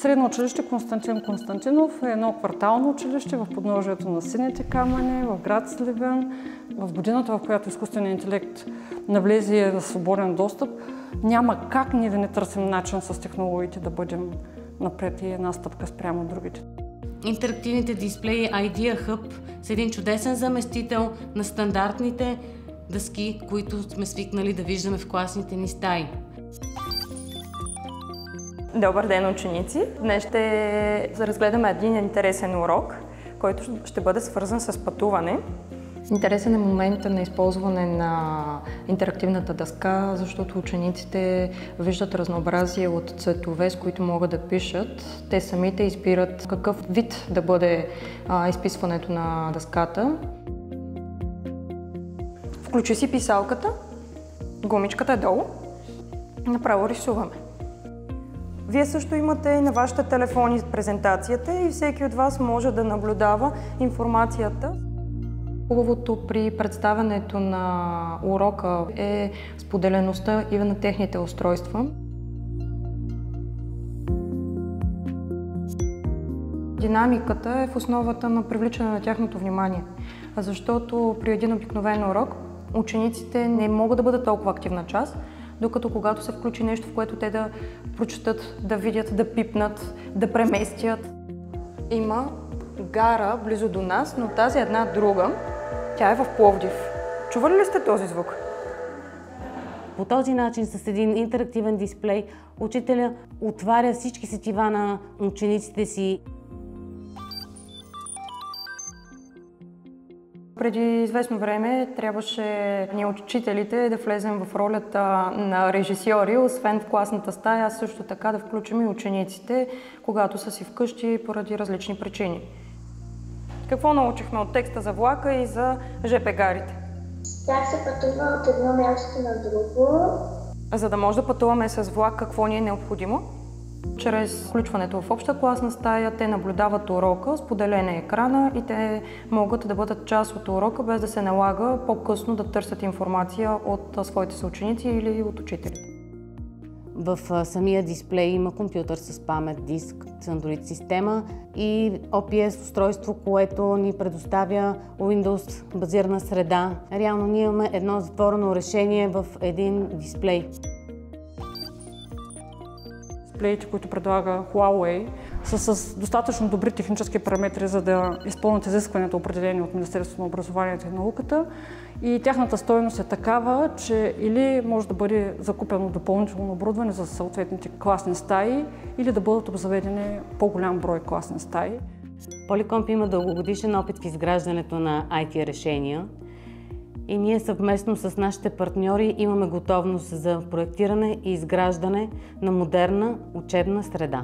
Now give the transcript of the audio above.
Средно училище Константин Константинов е едно квартално училище в подножието на Сините камъни, в град Сливен. В годината, в която изкуственият интелект навлезе и е на свободен достъп, няма как ние да не търсим начин с технологиите да бъдем напред и една стъпка спрямо другите. Интерактивните дисплеи Idea Hub са един чудесен заместител на стандартните дъски, които сме свикнали да виждаме в класните ни стаи. Добър ден, ученици! Днес ще разгледаме един интересен урок, който ще бъде свързан с пътуване. Интересен е момента на използване на интерактивната дъска, защото учениците виждат разнообразие от цветове, с които могат да пишат. Те самите избират какъв вид да бъде изписването на дъската. Включи си писалката, гумичката е долу, направо рисуваме. Вие също имате на вашите телефони презентацията и всеки от вас може да наблюдава информацията. Хубавото при представянето на урока е споделеността и на техните устройства. Динамиката е в основата на привличане на тяхното внимание, защото при един обикновен урок учениците не могат да бъдат толкова активна част, докато когато се включи нещо, в което те да прочетат, да видят, да пипнат, да преместят. Има гара близо до нас, но тази една друга, тя е в Пловдив. Чували ли сте този звук? По този начин, с един интерактивен дисплей, учителя отваря всички сетива на учениците си. Преди известно време трябваше ние учителите да влезем в ролята на режисьори, освен в класната стая, също така да включим и учениците, когато са си вкъщи поради различни причини. Какво научихме от текста за влака и за ЖП гарите? Как се пътува от едно място на друго. За да може да пътуваме с влак, какво ни е необходимо? Чрез включването в обща класна стая, те наблюдават урока, споделен е екрана и те могат да бъдат част от урока, без да се налага по-късно да търсят информация от своите съученици или от учителите. В самия дисплей има компютър с памет, диск, с Android система и OPS устройство, което ни предоставя Windows базирана среда. Реално ние имаме едно затворено решение в един дисплей. Дисплеите, които предлага Huawei, са с достатъчно добри технически параметри, за да изпълнят изискванията, определени от Министерството на образованието и науката. И тяхната стойност е такава, че или може да бъде закупено допълнително оборудване за съответните класни стаи, или да бъдат обзаведени по-голям брой класни стаи. Polycomp има дългогодишен опит в изграждането на IT решения. И ние съвместно с нашите партньори имаме готовност за проектиране и изграждане на модерна учебна среда.